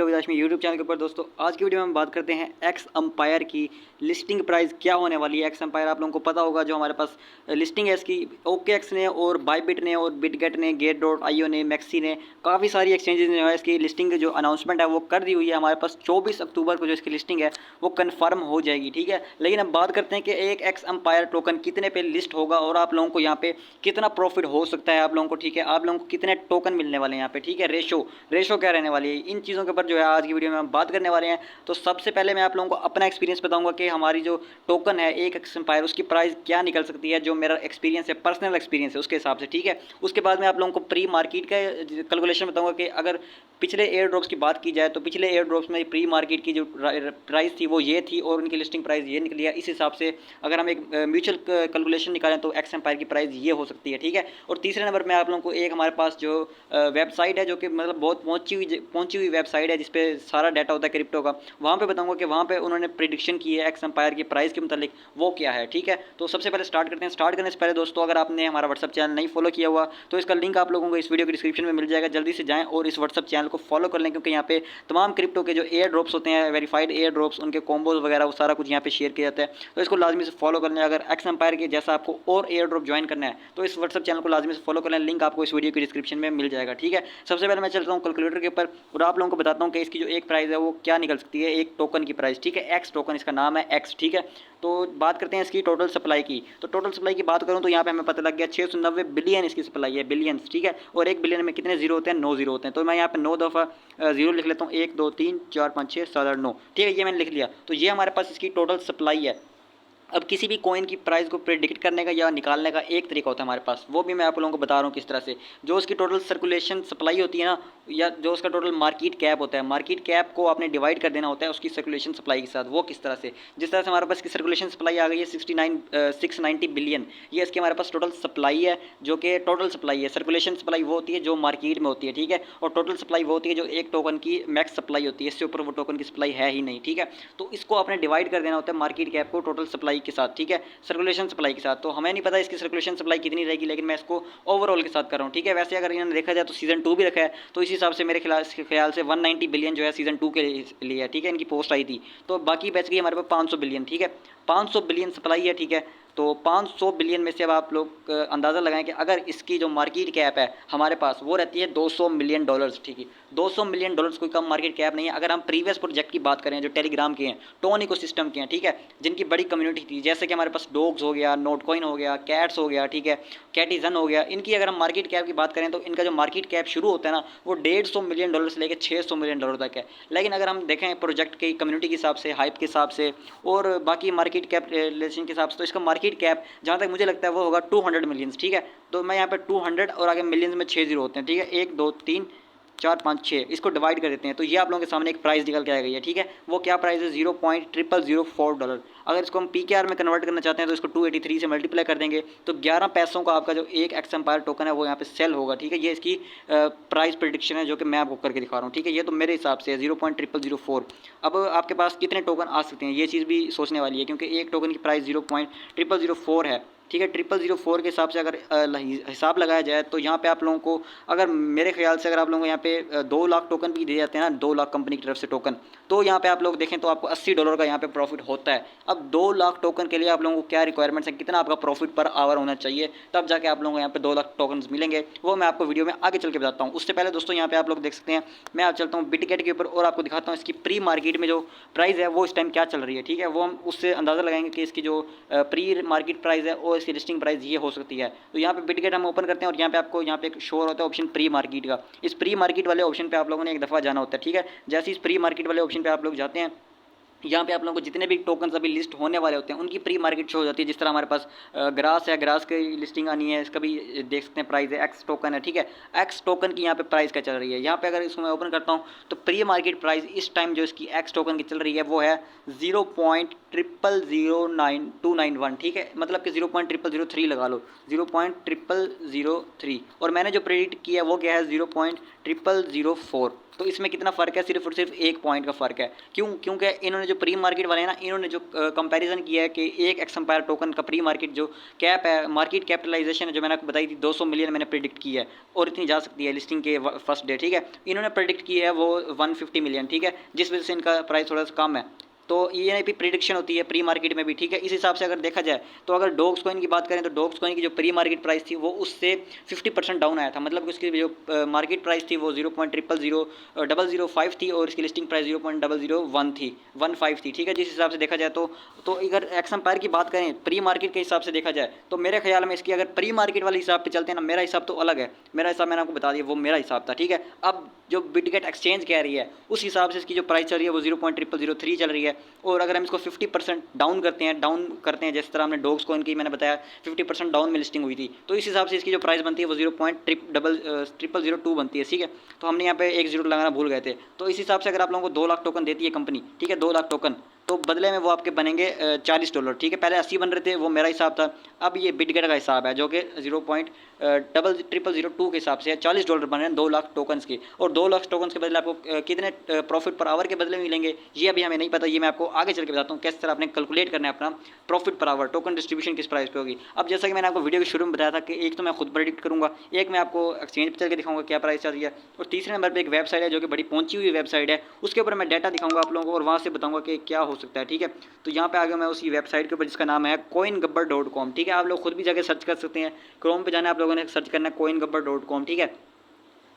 Crypto विदाश में YouTube channel के ऊपर। दोस्तों आज की वीडियो में हम बात करते हैं एक्स एम्पायर की लिस्टिंग प्राइस क्या होने वाली है। एक्स एम्पायर आप लोगों को पता होगा, जो हमारे पास लिस्टिंग है इसकी ओके एक्स ने और बायबिट ने और बिटगेट ने गेट.io ने मैक्सी ने काफ़ी सारी एक्सचेंजेस ने जो है इसकी लिस्टिंग जो अनाउंसमेंट है वो कर दी हुई है। हमारे पास 24 अक्टूबर को जो इसकी लिस्टिंग है वो कन्फर्म हो जाएगी, ठीक है। लेकिन अब बात करते हैं कि एक एक्स एम्पायर टोकन कितने पे लिस्ट होगा और आप लोगों को यहाँ पे कितना प्रॉफिट हो सकता है आप लोगों को, ठीक है। आप लोगों को कितने टोकन मिलने वाले हैं यहाँ पे, ठीक है। रेशो क्या रहने वाली है, इन चीज़ों के ऊपर जो है आज की वीडियो में हम बात करने वाले हैं। तो सबसे पहले मैं आप लोगों को अपना एक्सपीरियंस बताऊंगा कि हमारी जो टोकन है एक एक्स एम्पायर उसकी प्राइस क्या निकल सकती है, जो मेरा एक्सपीरियंस है, पर्सनल एक्सपीरियंस है उसके हिसाब से, ठीक है। उसके बाद मैं आप लोगों को प्री मार्केट का कैलकुलेशन बताऊंगा कि अगर पिछले एयर ड्रॉप्स की बात की जाए तो पिछले एयर ड्रॉप्स में प्री मार्केट की जो प्राइस थी वो ये थी और उनकी लिस्टिंग प्राइस ये निकली है। इस हिसाब से अगर हम एक म्यूचुअल कैलकुलेशन निकालें तो एक्स एम्पायर की प्राइस ये हो सकती है, ठीक है। और तीसरे नंबर में आप लोगों को एक हमारे पास जो वेबसाइट है, जो कि मतलब बहुत पहुंची हुई वेबसाइट है जिसपे सारा डाटा होता है क्रिप्टो का, वहाँ पे बताऊंगा कि वहाँ पे उन्होंने प्रिडिक्शन की है एक्स एम्पायर की प्राइस के मुतालिक वो क्या है, ठीक है। तो सबसे पहले स्टार्ट करते हैं। स्टार्ट करने से पहले दोस्तों अगर आपने हमारा व्हाट्सअप चैनल नहीं फॉलो किया हुआ तो इसका लिंक आप लोगों को इस वीडियो के डिस्क्रिप्शन में मिल जाएगा। जल्दी से जाएं और इस व्हाट्सअप चैनल को फॉलो कर लें, क्योंकि यहाँ पे तमाम क्रिप्टो के जो एयर ड्रॉप्स होते हैं, वेरीफाइड एयर ड्रॉप्स, उनके कॉम्बोज वगैरह वो सारा कुछ यहाँ पे शेयर किया जाता है। तो इसको लाजमी से फॉलो कर लें। अगर एक्स एम्पायर के जैसा आपको और एयर ड्रॉप ज्वाइन करना है तो इस व्हाट्सअप चैनल को लाजमी से फॉलो कर लें। लिंक आपको इस वीडियो के डिस्क्रिप्शन में मिल जाएगा, ठीक है। सबसे पहले मैं चलता हूँ कैलकुलेटर के ऊपर और आप लोगों को बताता हूँ कि इसकी जो एक प्राइस है वो क्या निकल सकती है, एक टोकन की प्राइस, ठीक है। एक्स टोकन, इसका नाम है एक्स, ठीक है। तो बात करते हैं इसकी टोटल सप्लाई की। तो टोटल सप्लाई की बात करूँ तो यहाँ पे हमें पता लग गया 690 बिलियन इसकी सप्लाई है, बिलियंस, ठीक है। और एक बिलियन में कितने जीरो होते हैं, 9 जीरो होते हैं। तो मैं यहाँ पे 9 दफ़ा जीरो लिख लेता हूँ, 1 2 3 4 5 6 7 8 9, ठीक है। ये मैंने लिख लिया। तो ये हमारे पास इसकी टोटल सप्लाई है। अब किसी भी कॉइन की प्राइस को प्रेडिक्ट करने का या निकालने का एक तरीका होता है हमारे पास, वो भी मैं आप लोगों को बता रहा हूँ किस तरह से। जो उसकी टोटल सर्कुलेशन सप्लाई होती है ना, या जो उसका टोटल मार्केट कैप होता है, मार्केट कैप को आपने डिवाइड कर देना होता है उसकी सर्कुलेशन सप्लाई के साथ। वो किस तरह से, जिस तरह से हमारे पास की सर्कुलेशन सप्लाई आ गई है 690 बिलियन, ये इसकी हमारे पास टोटल सप्लाई है। जो कि टोटल सप्लाई है, सर्कुलेशन सप्लाई वो होती है जो मार्केट में होती है, ठीक है। और टोटल सप्लाई वो होती है जो एक टोकन की मैक्स सप्लाई होती है, इससे ऊपर वो टोकन की सप्लाई है ही नहीं, ठीक है। तो इसको आपने डिवाइड कर देना होता है मार्केट कैप को टोटल सप्लाई के साथ, ठीक है, सर्कुलेशन सप्लाई के साथ। तो हमें नहीं पता इसकी सर्कुलेशन सप्लाई कितनी रहेगी, लेकिन मैं इसको ओवरऑल के साथ कर रहा हूँ, ठीक है। वैसे अगर इन्होंने देखा जाए तो सीजन 2 भी रखा है, तो इस हिसाब से मेरे ख्याल से 190 बिलियन जो है सीजन 2 के लिए है, ठीक है। इनकी पोस्ट आई थी, तो बाकी बच गई हमारे पास 500 बिलियन, ठीक है। 500 बिलियन सप्लाई है, ठीक है। तो 500 बिलियन में से अब आप लोग अंदाज़ा लगाएं कि अगर इसकी जो मार्केट कैप है हमारे पास वो रहती है 200 मिलियन डॉलर्स, ठीक है। 200 मिलियन डॉलर्स कोई कम मार्केट कैप नहीं है। अगर हम प्रीवियस प्रोजेक्ट की बात करें जो टेलीग्राम के हैं, टोन इकोसिस्टम के हैं, ठीक है, जिनकी बड़ी कम्युनिटी थी, जैसे कि हमारे पास डॉग्स हो गया, नोटकॉइन हो गया, कैट्स हो गया, ठीक है, कैटिजन हो गया, इनकी अगर हम मार्केट कैप की बात करें तो इनका जो मार्केट कैप शुरू होता है ना वो 150 मिलियन डॉलर से लेकर 600 मिलियन डॉलर तक है। लेकिन अगर हम देखें प्रोजेक्ट की कम्युनिटी के हिसाब से, हाइप के हिसाब से और बाकी मार्केट कैप रिलेशन के हिसाब से, तो इसका मार्केट कैप जहाँ तक मुझे लगता है वो होगा 200 मिलियंस, ठीक है। तो मैं यहाँ पे 200 और आगे मिलियंस में 6 जीरो होते हैं, ठीक है। 1 2 3 4 5 6, इसको डिवाइड कर देते हैं तो ये आप लोगों के सामने एक प्राइस निकल के आ गई है, ठीक है। वो क्या प्राइस है, $0.0004। अगर इसको हम PKR में कन्वर्ट करना चाहते हैं तो इसको 283 से मल्टीप्लाई कर देंगे तो 11 पैसों का आपका जो एक एक्स एम्पायर टोकन है वो यहाँ पे सेल होगा, ठीक है। ये इसकी प्राइस प्रेडिक्शन है जो कि मैं आपको करके दिखा रहा हूँ, ठीक है। ये तो मेरे हिसाब से है 0.0004। अब आपके पास कितने टोकन आ सकते हैं ये चीज़ भी सोचने वाली है, क्योंकि एक टोकन की प्राइस 0.0004 है, ठीक है। 0004 के हिसाब से अगर हिसाब लगाया जाए तो यहाँ पे आप लोगों को, अगर मेरे ख्याल से अगर आप लोगों को यहाँ पे 2 लाख टोकन भी दिए जाते हैं ना, 2 लाख कंपनी की तरफ से टोकन, तो यहाँ पे आप लोग देखें तो आपको $80 का यहाँ पे प्रॉफिट होता है। अब 2 लाख टोकन के लिए आप लोगों को क्या रिक्वायरमेंट्स है, कितना आपका प्रॉफिट पर आवर होना चाहिए, तब जाके आप लोगों को यहाँ पे 2 लाख टोकन मिलेंगे, वो मैं आपको वीडियो में आगे चल के बताता हूँ। उससे पहले दोस्तों यहाँ पे आप लोग देख सकते हैं, मैं आप चलता हूँ बिटगेट के ऊपर और आपको दिखाता हूँ इसकी प्री मार्केट में जो प्राइस है वो इस टाइम क्या चल रही है, ठीक है। वो हम उससे अंदाज़ा लगाएंगे कि इसकी जो प्री मार्केट प्राइस है और इसकी लिस्टिंग प्राइस ये हो सकती है। तो यहाँ पे बिटगेट हम ओपन करते हैं और यहाँ पे आपको यहाँ पे एक शो होता है ऑप्शन प्री मार्केट का। इस प्री मार्केट वाले ऑप्शन पे आप लोगों ने एक दफ़ा जाना होता है, ठीक है। जैसे इस प्री मार्केट वाले ऑप्शन पे आप लोग जाते हैं, यहाँ पे आप लोगों को जितने भी टोकन्स अभी लिस्ट होने वाले होते हैं उनकी प्री मार्केट शो हो जाती है। जिस तरह हमारे पास ग्रास है, ग्रास की लिस्टिंग आनी है, इसका भी देख सकते हैं प्राइस है, एक्स टोकन है, ठीक है। एक्स टोकन की यहाँ पे प्राइस क्या चल रही है, यहाँ पे अगर इसको मैं ओपन करता हूँ तो प्री मार्केट प्राइस इस टाइम जो इसकी एक्स टोकन की चल रही है वो है 0.000291, ठीक है। मतलब कि 0.0003 लगा लो, 0.0003। और मैंने जो प्रेडिक्ट किया वो क्या है 0.0004। तो इसमें कितना फ़र्क है, सिर्फ और सिर्फ 1 पॉइंट का फ़र्क है। क्योंकि इन्होंने जो प्री मार्केट वाले हैं ना, इन्होंने जो कंपैरिजन किया है कि एक एक्स एम्पायर टोकन का प्री मार्केट जो कैप है, मार्केट कैपिटलाइजेशन है, जो मैंने आपको बताई थी 200 मिलियन मैंने प्रिडिक्ट की है और इतनी जा सकती है लिस्टिंग के फर्स्ट डे, ठीक है। इन्होंने प्रिडिक्ट की है वो 150 मिलियन, ठीक है, जिस वजह से इनका प्राइस थोड़ा सा कम है। तो ये भी प्रिडिक्शन होती है प्री मार्केट में भी, ठीक है। इस हिसाब से अगर देखा जाए तो अगर डॉग्स कॉइन की बात करें तो डॉग्स कॉइन की जो प्री मार्केट प्राइस थी वो उससे 50% डाउन आया था, मतलब कि उसकी जो मार्केट प्राइस थी वो 0.00005 थी और इसकी लिस्टिंग प्राइस 0.001 थी, 15 थी, ठीक है। जिस हिसाब से देखा जाए तो अगर एक्स एम्पायर की बात करें प्री मार्केट के हिसाब से देखा जाए तो मेरे ख्याल में इसकी अगर प्री मार्केट वाले हिसाब पे चलते हैं ना, मेरा हिसाब तो अलग है, मेरा हिसाब मैंने आपको बता दिया वो मेरा हिसाब था, ठीक है। अब जो बिटगेट एक्सचेंज कह रही है उस हिसाब से इसकी जो प्राइस चल रही है वो 0.003 चल रही है। और अगर हम इसको 50% डाउन करते हैं जिस तरह हमने डॉग्स कॉइन की मैंने बताया 50% डाउन में लिस्टिंग हुई थी, तो इस हिसाब से इसकी जो प्राइस बनती है वो 0.0002 बनती है, ठीक है। तो हमने यहाँ पे एक जीरो लगाना भूल गए थे। तो इस हिसाब से अगर आप लोगों को 2 लाख टोकन देती है कंपनी, ठीक है, 2 लाख टोकन, तो बदले में वो आपके बनेंगे $40, ठीक है। पहले 80 बन रहे थे, वो मेरा हिसाब था। अब ये बिटगेट का हिसाब है जो कि 0.0002 के हिसाब से $40 बन रहे हैं 2 लाख टोकन्स के। और 2 लाख टोकन्स के बदले आपको कितने प्रॉफिट पर आवर के बदले मिलेंगे ये अभी हमें नहीं पता, ये मैं आपको आगे चल के बताता हूँ किस तरह आपने कैलकुलेट करना है अपना profit per hour, token distribution किस प्राइस पे होगी। अब जैसा कि मैंने आपको वीडियो के शुरू में बताया था कि एक तो मैं खुद प्रेडिक्ट करूँगा, एक मैं आपको एक्सचेंज पर चल के दिखाऊंगा क्या प्राइस चल रही है, और तीसरे नंबर पर एक वेबसाइट है जो कि बड़ी पहुंची हुई वेबसाइट है, उसके ऊपर मैं डाटा दिखाऊंगा आप लोगों को और वहाँ से बताऊँगा कि क्या हो सकता है, ठीक है। तो यहाँ पे आ गया मैं उसी वेबसाइट के ऊपर जिसका नाम है coingabbar.com, ठीक है। आप लोग खुद भी जाकर सर्च कर सकते हैं, क्रोम पे जाना है आप लोगों ने, सर्च करना है coingabbar.com, ठीक है।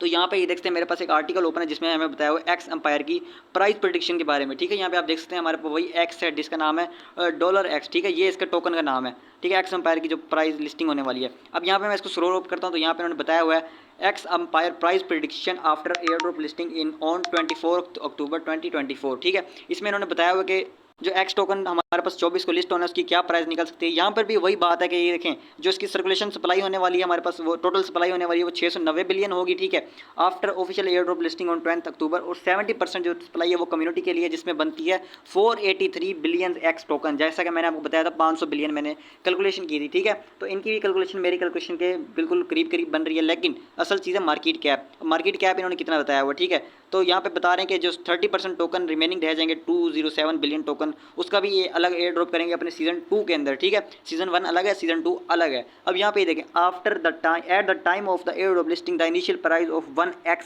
तो यहाँ पे ये देखते हैं मेरे पास एक आर्टिकल ओपन है जिसमें हमें बताया हुआ एक्स एम्पायर की प्राइस प्रेडिक्शन के बारे में, ठीक है। यहाँ पे आप देख सकते हैं हमारे पास वही एक्स है जिसका नाम है $X, ठीक है, ये इसका टोकन का नाम है, ठीक है, एक्स एम्पायर की जो प्राइस लिस्टिंग होने वाली है। अब यहाँ पे मैं इसको स्क्रॉल अप करता हूँ तो यहाँ पे उन्होंने बताया हुआ है X Empire price prediction after airdrop listing in on 24 October 2024, ठीक है। इसमें इन्होंने बताया हुआ कि जो एक्स टोकन हमारे पास 24 को लिस्ट होना है उसकी क्या प्राइस निकल सकती है। यहाँ पर भी वही बात है कि ये देखें जो इसकी सर्कुलेशन सप्लाई होने वाली है हमारे पास, वो टोटल सप्लाई होने वाली है वो 690 बिलियन होगी, ठीक है, after official air drop listing on 20 अक्टूबर। और 70% जो सप्लाई है वो कम्युनिटी के लिए, जिसमें बनती है 483 बिलियन एक्स टोकन, जैसा कि मैंने आपको बताया था 500 बिलियन मैंने कैलकुलेशन की थी, ठीक है। तो इनकी भी कैलकुलेशन मेरी कैलकुलेशन के बिल्कुल करीब करीब बन रही है, लेकिन असल चीज़ है मार्केट कैप इन्होंने कितना बताया हुआ, ठीक है। तो यहाँ पे बता रहे हैं कि जो 30% टोकन रिमेनिंग रह जाएंगे 207 बिलियन टोकन, उसका भी ये अलग एयर ड्रॉप करेंगे अपने सीजन 2 के अंदर, ठीक है। सीजन 1 अलग है, सीजन 2 अलग है। अब यहाँ पे देखें after the time at the time of the airdrop listing the initial price of 1x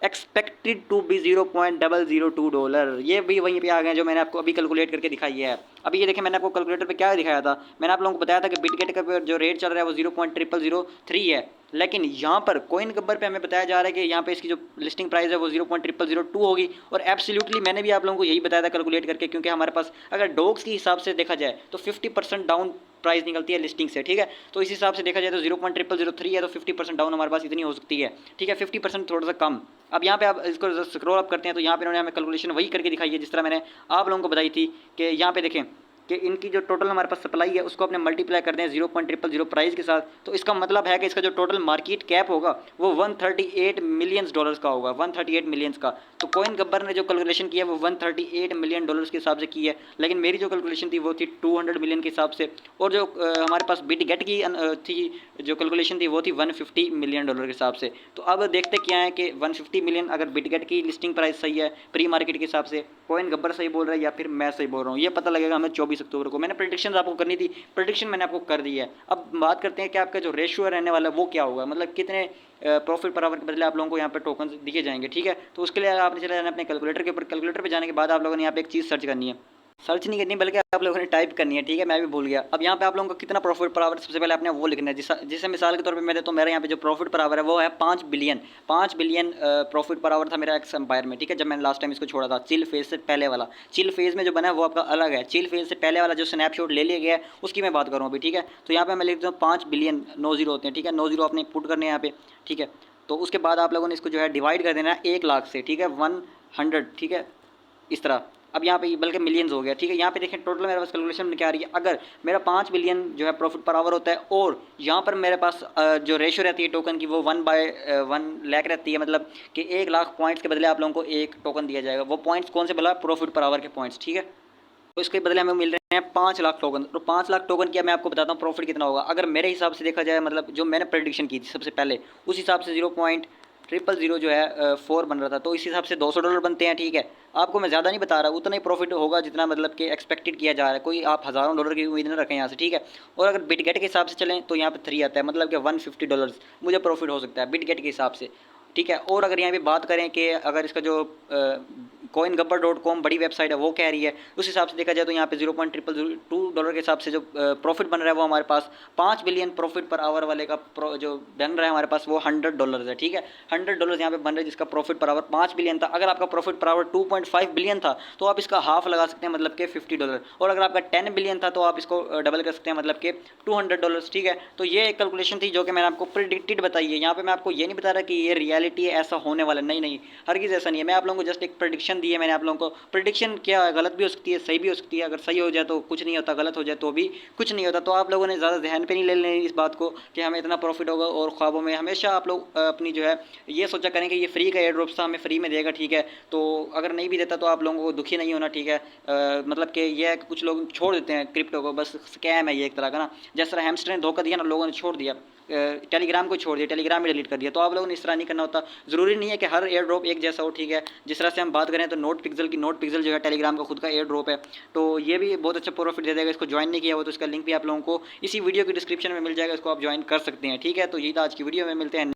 expected to be $0.002, ये भी वहीं पे आ गए जो मैंने आपको अभी कैलकुलेट करके दिखाई है। अभी ये देखें मैंने आपको कैलकुलेटर पे क्या दिखाया था, मैंने आप लोगों को बताया था कि बिटगेट का जो रेट चल रहा है वो 0.0003 है, लेकिन यहाँ पर कॉइन गब्बर पे हमें बताया जा रहा है कि यहाँ पे इसकी जो लिस्टिंग प्राइस है वो 0.0002 होगी। और एब्सोल्युटली मैंने भी आप लोगों को यही बताया था कैलकुलेट करके, क्योंकि हमारे पास अगर डॉग्स के हिसाब से देखा जाए तो 50% डाउन प्राइस निकलती है लिस्टिंग से, ठीक है। तो इस हिसाब से देखा जाए तो 0.0003 है, तो 50% डाउन हमारे पास इतनी हो सकती है, ठीक है, 50% थोड़ा सा कम। अब यहाँ पे आप इसको स्क्रॉल अप करते हैं तो यहाँ पे इन्होंने हमें कैलकुलेशन वही करके दिखाई है जिस तरह मैंने आप लोगों को बताई थी कि यहाँ पे देखें कि इनकी जो टोटल हमारे पास सप्लाई है उसको अपने मल्टीप्लाई करते हैं 0.000 प्राइस के साथ, तो इसका मतलब है कि इसका जो टोटल मार्केट कैप होगा वो 138 मिलियन डॉलर्स का होगा, 138 मिलियंस का। तो कॉइन गब्बर ने जो कैलकुलेशन किया है वो 138 मिलियन डॉलर्स के हिसाब से की है, लेकिन मेरी जो कैलकुलेशन थी वो थी 200 मिलियन के हिसाब से। और जो हमारे पास बिटगेट की थी जो कैलकुलेशन थी वो थी 150 मिलियन डॉलर के हिसाब से। तो अब देखते क्या है कि 150 मिलियन अगर बिटगेट की लिस्टिंग प्राइस सही है प्री मार्केट के हिसाब से, कॉइन गब्बर सही बोल रहा है या फिर मैं सही बोल रहा हूँ, ये पता लगेगा हमें 24 अक्टूबर को। मैंने प्रेडिक्शन आपको करनी थी, प्रेडिक्शन मैंने आपको कर दी है। अब बात करते हैं कि आपका जो रेशियो रहने वाला है वो क्या होगा, मतलब कितने प्रॉफिट पर आवर के बदले आप लोगों को यहाँ पे टोकन दिए जाएंगे, ठीक है। तो उसके लिए आपने चले जाना अपने कैलकुलेटर के ऊपर, कैलकुलेटर पे जाने के बाद आप लोगों ने यहाँ पे एक चीज़ सर्च करनी है, सर्च नहीं करनी बल्कि आप लोगों ने टाइप करनी है, ठीक है, मैं भी भूल गया। अब यहाँ पे आप लोगों को कितना प्रॉफिट पर आवर सबसे पहले आपने वो लिखना है, जिसे मिसाल के तौर पे मेरे, तो मेरे यहाँ पे जो प्रॉफिट पर आवर है वो है 5 बिलियन प्रॉफिट पर आवर था मेरा एक्स एम्पायर में, ठीक है, जब मैंने लास्ट टाइम इसको छोड़ा था। चिल फेज से पहले वाला, चिल फेज में जो बना है वो आपका अलग है, चिल फेज से पहले वाला जो स्नैपशॉट ले लिया गया है उसकी मैं बात करूँ अभी, ठीक है। तो यहाँ पे मैं लिखता हूँ 5 बिलियन, 9 जीरो होते हैं, ठीक है, 9 जीरो आपने पुट करने हैं यहाँ पे, ठीक है। तो उसके बाद आप लोगों ने इसको जो है डिवाइड कर देना है 1 लाख से, ठीक है, 100, ठीक है, इस तरह। अब यहाँ पे बल्कि मिलियंस हो गया, ठीक है। यहाँ पे देखें टोटल मेरे पास कैलकुलेशन में क्या आ रही है, अगर मेरा 5 बिलियन जो है प्रॉफिट पर आवर होता है और यहाँ पर मेरे पास जो रेशो रहती है टोकन की वो 1/1 लाख रहती है, मतलब कि 1 लाख पॉइंट्स के बदले आप लोगों को एक टोकन दिया जाएगा। वो पॉइंट्स कौन से बोला, प्रॉफिट पर आवर के पॉइंट्स, ठीक है। तो इसके बदले हमें मिल रहे हैं 5 लाख टोकन। तो 5 लाख टोकन की मैं आपको बताता हूँ प्रॉफिट कितना होगा। अगर मेरे हिसाब से देखा जाए, मतलब जो मैंने प्रेडिक्शन की थी सबसे पहले, उस हिसाब से 0.000 जो है 4 बन रहा था, तो इस हिसाब से $200 बनते हैं, ठीक है। आपको मैं ज़्यादा नहीं बता रहा, उतना ही प्रॉफिट होगा जितना मतलब कि एक्सपेक्टेड किया जा रहा है। कोई आप हज़ारों डॉलर की उम्मीद ना रखें यहाँ से, ठीक है। और अगर बिटगेट के हिसाब से चलें तो यहाँ पे 3 आता है, मतलब कि $150 मुझे प्रॉफिट हो सकता है बिटगेट के हिसाब से, ठीक है। और अगर यहाँ पे बात करें कि अगर इसका जो coingubber.com बड़ी वेबसाइट है वो कह रही है, उस हिसाब से देखा जाए तो यहाँ पे $0.2 के हिसाब से जो प्रॉफिट बन रहा है वो हमारे पास 5 बिलियन प्रॉफिट पर आवर वाले का जो बन रहा है हमारे पास वो $100 है, ठीक है। $100 यहाँ पे बन रहा है जिसका प्रॉफिट पर आवर 5 बिलियन था। अगर आपका प्रॉफिट पर आवर 2.5 बिलियन था तो आप इसका हाफ लगा सकते हैं, मतलब कि $50। और अगर आपका 10 बिलियन था तो आप इसको डबल कर सकते हैं, मतलब कि $200, ठीक है। तो ये एक कैलकुलेशन थी जो कि मैंने आपको प्रिडिक्टेड बताई है। यहाँ पे मैं आपको ये नहीं बता रहा कि ये रियलिटी है, ऐसा होने वाला नहीं, नहीं हरगिज़ ऐसा नहीं है। मैं आप लोगों को जस्ट एक प्रिडिक्शन दी है मैंने आप लोगों को। प्रिडिक्शन क्या गलत भी हो सकती है, सही भी हो सकती है। अगर सही हो जाए तो कुछ नहीं होता, गलत हो जाए तो भी कुछ नहीं होता। तो आप लोगों ने ज़्यादा ध्यान पे नहीं ले लेनी इस बात को कि हमें इतना प्रॉफिट होगा। और ख्वाबों में हमेशा आप लोग अपनी जो है ये सोचा करें कि ये फ्री का एयर ड्रॉप्स था, हमें फ्री में देगा, ठीक है। तो अगर नहीं भी देता तो आप लोगों को दुखी नहीं होना, ठीक है। मतलब कि ये कुछ लोग छोड़ देते हैं क्रिप्टो को, बस स्कैम है ये एक तरह का ना। जिस तरह हैमस्टर ने धोखा दिया ना, लोगों ने छोड़ दिया, टेलीग्राम को छोड़ दिया, टेलीग्राम ही डिलीट कर दिया। तो आप लोगों ने इस तरह नहीं करना होता। ज़रूरी नहीं है कि हर एयर ड्रॉप एक जैसा हो, ठीक है। जिस तरह से हम बात करें तो नोट पिक्सल जो है टेलीग्राम का खुद का एयर ड्रॉप है, तो ये भी बहुत अच्छा प्रॉफिट दे देगा। इसको ज्वाइन नहीं किया हो तो इसका लिंक भी आप लोगों को इसी वीडियो की डिस्क्रिप्शन में मिल जाएगा, इसको आप ज्वाइन कर सकते हैं, ठीक है। तो यही था आज की वीडियो में, मिलते हैं।